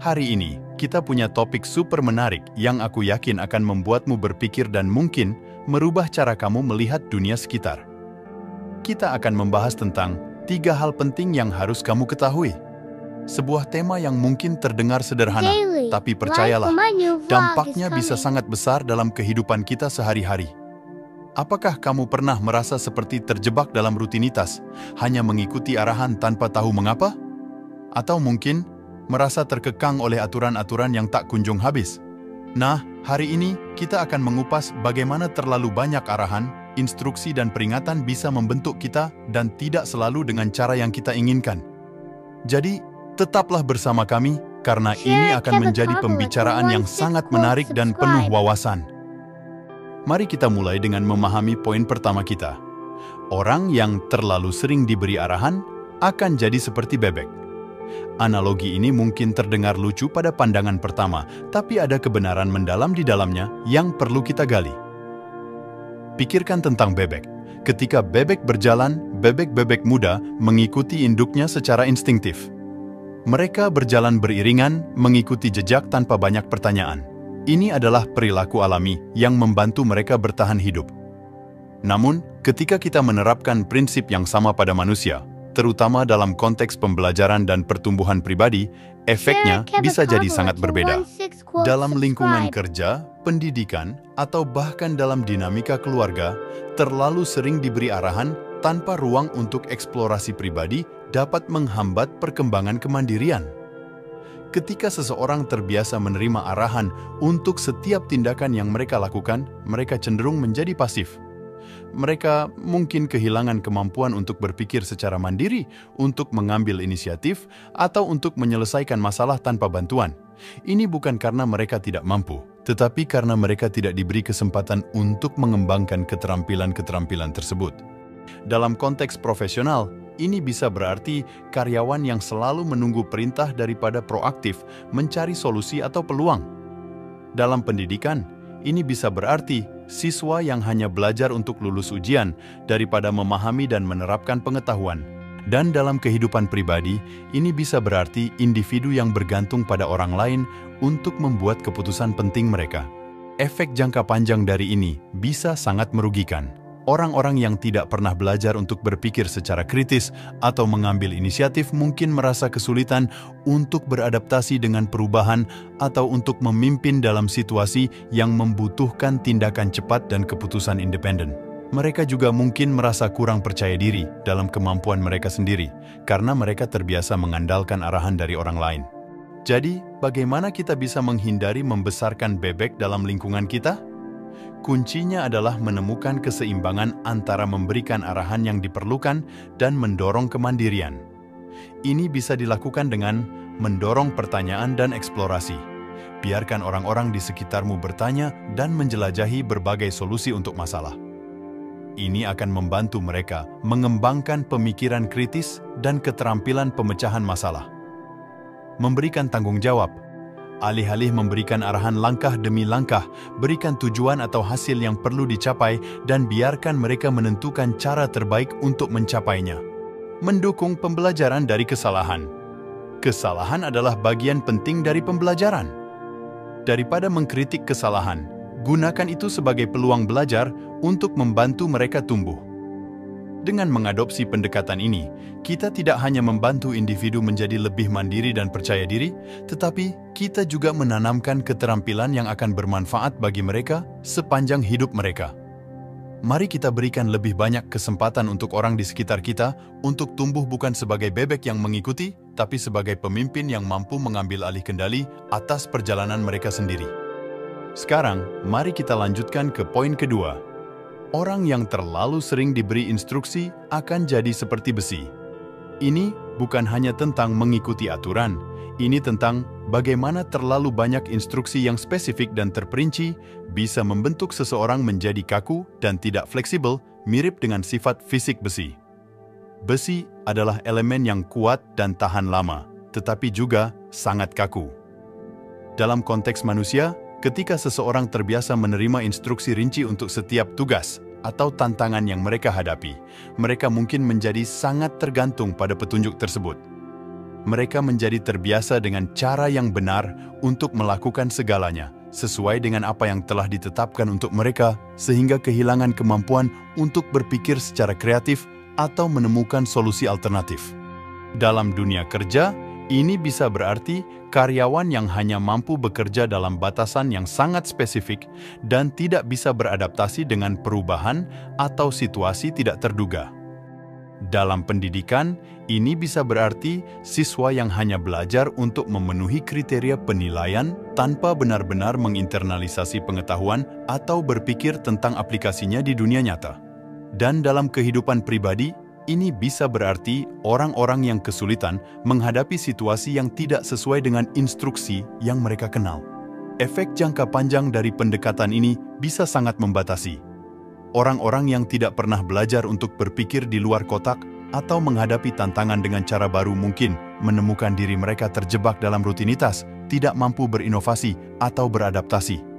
Hari ini, kita punya topik super menarik yang aku yakin akan membuatmu berpikir dan mungkin merubah cara kamu melihat dunia sekitar. Kita akan membahas tentang 3 hal penting yang harus kamu ketahui. Sebuah tema yang mungkin terdengar sederhana, tapi percayalah, dampaknya bisa sangat besar dalam kehidupan kita sehari-hari. Apakah kamu pernah merasa seperti terjebak dalam rutinitas, hanya mengikuti arahan tanpa tahu mengapa? Atau mungkin merasa terkekang oleh aturan-aturan yang tak kunjung habis? Nah, hari ini kita akan mengupas bagaimana terlalu banyak arahan, instruksi dan peringatan bisa membentuk kita dan tidak selalu dengan cara yang kita inginkan. Jadi, tetaplah bersama kami karena ini akan menjadi pembicaraan yang sangat menarik dan penuh wawasan. Mari kita mulai dengan memahami poin pertama kita. Orang yang terlalu sering diberi arahan akan jadi seperti bebek. Analogi ini mungkin terdengar lucu pada pandangan pertama, tapi ada kebenaran mendalam di dalamnya yang perlu kita gali. Pikirkan tentang bebek. Ketika bebek berjalan, bebek-bebek muda mengikuti induknya secara instingtif. Mereka berjalan beriringan, mengikuti jejak tanpa banyak pertanyaan. Ini adalah perilaku alami yang membantu mereka bertahan hidup. Namun, ketika kita menerapkan prinsip yang sama pada manusia, terutama dalam konteks pembelajaran dan pertumbuhan pribadi, efeknya bisa jadi sangat berbeda. Dalam lingkungan kerja, pendidikan, atau bahkan dalam dinamika keluarga, terlalu sering diberi arahan tanpa ruang untuk eksplorasi pribadi dapat menghambat perkembangan kemandirian. Ketika seseorang terbiasa menerima arahan untuk setiap tindakan yang mereka lakukan, mereka cenderung menjadi pasif. Mereka mungkin kehilangan kemampuan untuk berpikir secara mandiri, untuk mengambil inisiatif, atau untuk menyelesaikan masalah tanpa bantuan. Ini bukan karena mereka tidak mampu, tetapi karena mereka tidak diberi kesempatan untuk mengembangkan keterampilan-keterampilan tersebut. Dalam konteks profesional, ini bisa berarti karyawan yang selalu menunggu perintah daripada proaktif mencari solusi atau peluang. Dalam pendidikan, ini bisa berarti siswa yang hanya belajar untuk lulus ujian daripada memahami dan menerapkan pengetahuan. Dan dalam kehidupan pribadi, ini bisa berarti individu yang bergantung pada orang lain untuk membuat keputusan penting mereka. Efek jangka panjang dari ini bisa sangat merugikan. Orang-orang yang tidak pernah belajar untuk berpikir secara kritis atau mengambil inisiatif mungkin merasa kesulitan untuk beradaptasi dengan perubahan atau untuk memimpin dalam situasi yang membutuhkan tindakan cepat dan keputusan independen. Mereka juga mungkin merasa kurang percaya diri dalam kemampuan mereka sendiri karena mereka terbiasa mengandalkan arahan dari orang lain. Jadi, bagaimana kita bisa menghindari membesarkan bebek dalam lingkungan kita? Kuncinya adalah menemukan keseimbangan antara memberikan arahan yang diperlukan dan mendorong kemandirian. Ini bisa dilakukan dengan mendorong pertanyaan dan eksplorasi. Biarkan orang-orang di sekitarmu bertanya dan menjelajahi berbagai solusi untuk masalah. Ini akan membantu mereka mengembangkan pemikiran kritis dan keterampilan pemecahan masalah. Memberikan tanggung jawab. Alih-alih memberikan arahan langkah demi langkah, berikan tujuan atau hasil yang perlu dicapai dan biarkan mereka menentukan cara terbaik untuk mencapainya. Mendukung pembelajaran dari kesalahan. Kesalahan adalah bagian penting dari pembelajaran. Daripada mengkritik kesalahan, gunakan itu sebagai peluang belajar untuk membantu mereka tumbuh. Dengan mengadopsi pendekatan ini, kita tidak hanya membantu individu menjadi lebih mandiri dan percaya diri, tetapi kita juga menanamkan keterampilan yang akan bermanfaat bagi mereka sepanjang hidup mereka. Mari kita berikan lebih banyak kesempatan untuk orang di sekitar kita untuk tumbuh bukan sebagai bebek yang mengikuti, tapi sebagai pemimpin yang mampu mengambil alih kendali atas perjalanan mereka sendiri. Sekarang, mari kita lanjutkan ke poin kedua. Orang yang terlalu sering diberi instruksi akan jadi seperti besi. Ini bukan hanya tentang mengikuti aturan, ini tentang bagaimana terlalu banyak instruksi yang spesifik dan terperinci bisa membentuk seseorang menjadi kaku dan tidak fleksibel, mirip dengan sifat fisik besi. Besi adalah elemen yang kuat dan tahan lama, tetapi juga sangat kaku. Dalam konteks manusia, ketika seseorang terbiasa menerima instruksi rinci untuk setiap tugas atau tantangan yang mereka hadapi, mereka mungkin menjadi sangat tergantung pada petunjuk tersebut. mereka menjadi terbiasa dengan cara yang benar untuk melakukan segalanya, sesuai dengan apa yang telah ditetapkan untuk mereka, sehingga kehilangan kemampuan untuk berpikir secara kreatif atau menemukan solusi alternatif. Dalam dunia kerja, ini bisa berarti karyawan yang hanya mampu bekerja dalam batasan yang sangat spesifik dan tidak bisa beradaptasi dengan perubahan atau situasi tidak terduga. Dalam pendidikan, ini bisa berarti siswa yang hanya belajar untuk memenuhi kriteria penilaian tanpa benar-benar menginternalisasi pengetahuan atau berpikir tentang aplikasinya di dunia nyata. Dan dalam kehidupan pribadi, ini bisa berarti orang-orang yang kesulitan menghadapi situasi yang tidak sesuai dengan instruksi yang mereka kenal. Efek jangka panjang dari pendekatan ini bisa sangat membatasi. Orang-orang yang tidak pernah belajar untuk berpikir di luar kotak atau menghadapi tantangan dengan cara baru mungkin menemukan diri mereka terjebak dalam rutinitas, tidak mampu berinovasi atau beradaptasi.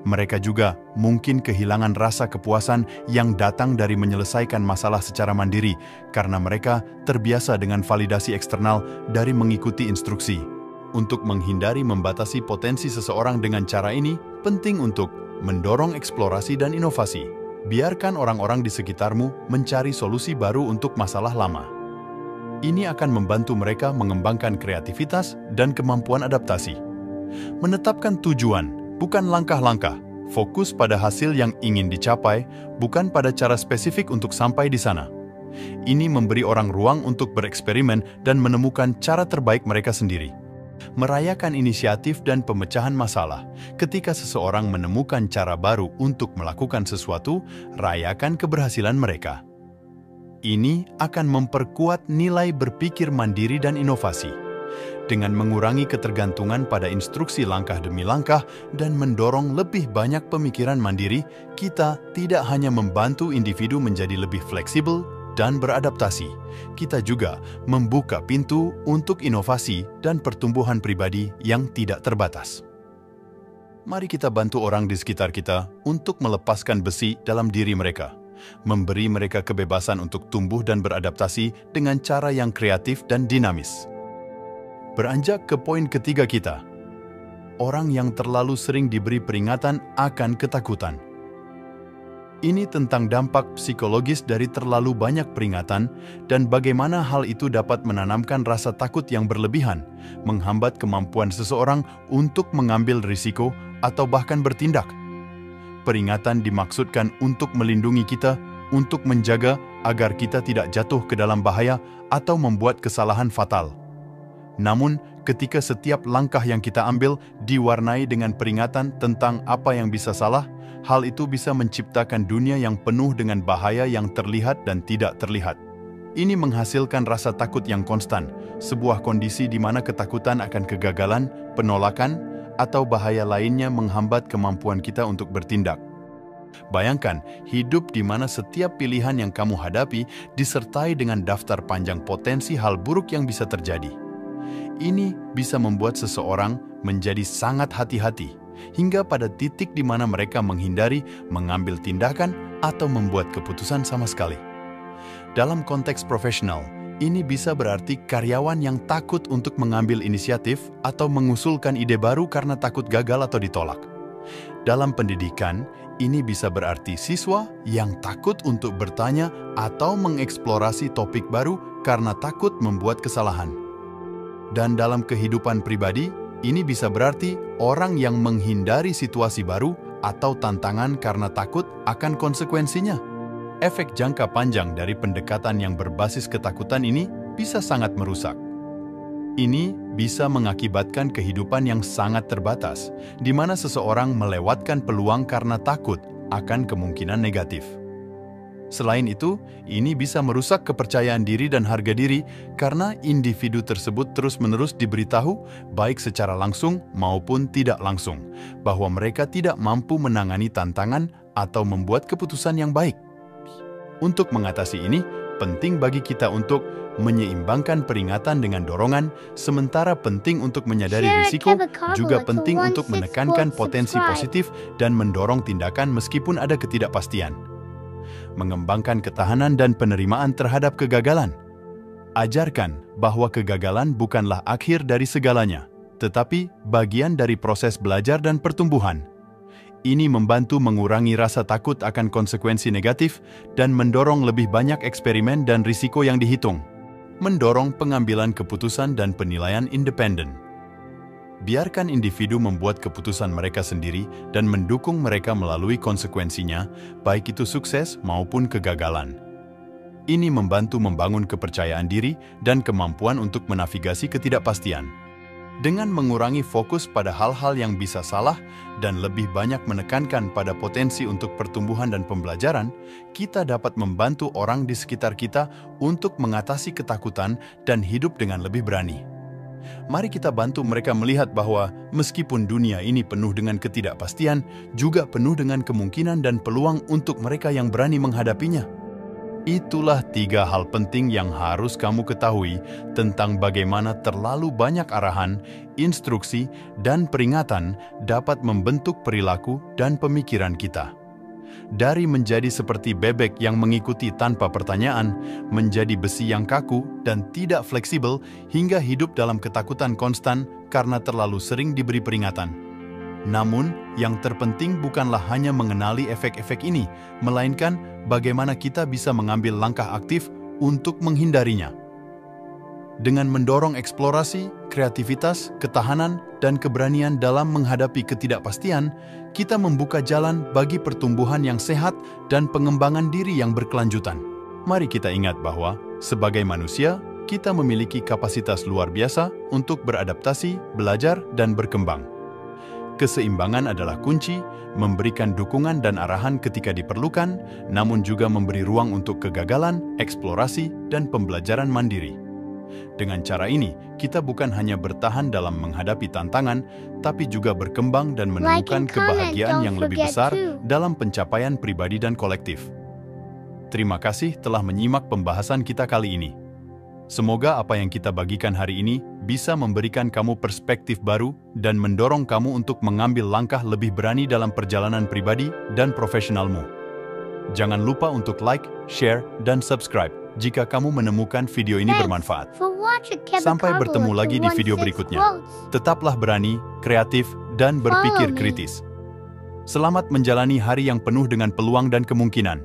Mereka juga mungkin kehilangan rasa kepuasan yang datang dari menyelesaikan masalah secara mandiri karena mereka terbiasa dengan validasi eksternal dari mengikuti instruksi. Untuk menghindari membatasi potensi seseorang dengan cara ini, penting untuk mendorong eksplorasi dan inovasi. Biarkan orang-orang di sekitarmu mencari solusi baru untuk masalah lama. Ini akan membantu mereka mengembangkan kreativitas dan kemampuan adaptasi. Menetapkan tujuan bukan langkah-langkah, fokus pada hasil yang ingin dicapai, bukan pada cara spesifik untuk sampai di sana. Ini memberi orang ruang untuk bereksperimen dan menemukan cara terbaik mereka sendiri. Merayakan inisiatif dan pemecahan masalah. Ketika seseorang menemukan cara baru untuk melakukan sesuatu, rayakan keberhasilan mereka. Ini akan memperkuat nilai berpikir mandiri dan inovasi. Dengan mengurangi ketergantungan pada instruksi langkah demi langkah dan mendorong lebih banyak pemikiran mandiri, kita tidak hanya membantu individu menjadi lebih fleksibel dan beradaptasi, kita juga membuka pintu untuk inovasi dan pertumbuhan pribadi yang tidak terbatas. Mari kita bantu orang di sekitar kita untuk melepaskan besi dalam diri mereka, memberi mereka kebebasan untuk tumbuh dan beradaptasi dengan cara yang kreatif dan dinamis. Beranjak ke poin ketiga kita, orang yang terlalu sering diberi peringatan akan ketakutan. Ini tentang dampak psikologis dari terlalu banyak peringatan dan bagaimana hal itu dapat menanamkan rasa takut yang berlebihan, menghambat kemampuan seseorang untuk mengambil risiko atau bahkan bertindak. Peringatan dimaksudkan untuk melindungi kita, untuk menjaga agar kita tidak jatuh ke dalam bahaya atau membuat kesalahan fatal. Namun, ketika setiap langkah yang kita ambil diwarnai dengan peringatan tentang apa yang bisa salah, hal itu bisa menciptakan dunia yang penuh dengan bahaya yang terlihat dan tidak terlihat. Ini menghasilkan rasa takut yang konstan, sebuah kondisi di mana ketakutan akan kegagalan, penolakan, atau bahaya lainnya menghambat kemampuan kita untuk bertindak. Bayangkan hidup di mana setiap pilihan yang kamu hadapi disertai dengan daftar panjang potensi hal buruk yang bisa terjadi. Ini bisa membuat seseorang menjadi sangat hati-hati, hingga pada titik di mana mereka menghindari mengambil tindakan atau membuat keputusan sama sekali. Dalam konteks profesional, ini bisa berarti karyawan yang takut untuk mengambil inisiatif atau mengusulkan ide baru karena takut gagal atau ditolak. Dalam pendidikan, ini bisa berarti siswa yang takut untuk bertanya atau mengeksplorasi topik baru karena takut membuat kesalahan. Dan dalam kehidupan pribadi, ini bisa berarti orang yang menghindari situasi baru atau tantangan karena takut akan konsekuensinya. Efek jangka panjang dari pendekatan yang berbasis ketakutan ini bisa sangat merusak. Ini bisa mengakibatkan kehidupan yang sangat terbatas, di mana seseorang melewatkan peluang karena takut akan kemungkinan negatif. Selain itu, ini bisa merusak kepercayaan diri dan harga diri karena individu tersebut terus-menerus diberitahu, baik secara langsung maupun tidak langsung, bahwa mereka tidak mampu menangani tantangan atau membuat keputusan yang baik. Untuk mengatasi ini, penting bagi kita untuk menyeimbangkan peringatan dengan dorongan, sementara penting untuk menyadari risiko, juga penting untuk menekankan potensi positif dan mendorong tindakan meskipun ada ketidakpastian. Mengembangkan ketahanan dan penerimaan terhadap kegagalan. Ajarkan bahwa kegagalan bukanlah akhir dari segalanya, tetapi bagian dari proses belajar dan pertumbuhan. Ini membantu mengurangi rasa takut akan konsekuensi negatif dan mendorong lebih banyak eksperimen dan risiko yang dihitung. Mendorong pengambilan keputusan dan penilaian independen. Biarkan individu membuat keputusan mereka sendiri dan mendukung mereka melalui konsekuensinya, baik itu sukses maupun kegagalan. Ini membantu membangun kepercayaan diri dan kemampuan untuk menavigasi ketidakpastian. Dengan mengurangi fokus pada hal-hal yang bisa salah dan lebih banyak menekankan pada potensi untuk pertumbuhan dan pembelajaran, kita dapat membantu orang di sekitar kita untuk mengatasi ketakutan dan hidup dengan lebih berani. Mari kita bantu mereka melihat bahwa meskipun dunia ini penuh dengan ketidakpastian, juga penuh dengan kemungkinan dan peluang untuk mereka yang berani menghadapinya. Itulah 3 hal penting yang harus kamu ketahui tentang bagaimana terlalu banyak arahan, instruksi, dan peringatan dapat membentuk perilaku dan pemikiran kita. Dari menjadi seperti bebek yang mengikuti tanpa pertanyaan, menjadi besi yang kaku dan tidak fleksibel, hingga hidup dalam ketakutan konstan karena terlalu sering diberi peringatan. Namun, yang terpenting bukanlah hanya mengenali efek-efek ini, melainkan bagaimana kita bisa mengambil langkah aktif untuk menghindarinya. Dengan mendorong eksplorasi, kreativitas, ketahanan, dan keberanian dalam menghadapi ketidakpastian, kita membuka jalan bagi pertumbuhan yang sehat dan pengembangan diri yang berkelanjutan. Mari kita ingat bahwa, sebagai manusia, kita memiliki kapasitas luar biasa untuk beradaptasi, belajar, dan berkembang. Keseimbangan adalah kunci, memberikan dukungan dan arahan ketika diperlukan, namun juga memberi ruang untuk kegagalan, eksplorasi, dan pembelajaran mandiri. Dengan cara ini, kita bukan hanya bertahan dalam menghadapi tantangan, tapi juga berkembang dan menemukan kebahagiaan yang lebih besar dalam pencapaian pribadi dan kolektif. Terima kasih telah menyimak pembahasan kita kali ini. Semoga apa yang kita bagikan hari ini bisa memberikan kamu perspektif baru dan mendorong kamu untuk mengambil langkah lebih berani dalam perjalanan pribadi dan profesionalmu. Jangan lupa untuk like, share, dan subscribe jika kamu menemukan video ini bermanfaat. Sampai bertemu lagi di video berikutnya. Tetaplah berani, kreatif, dan berpikir kritis. Selamat menjalani hari yang penuh dengan peluang dan kemungkinan.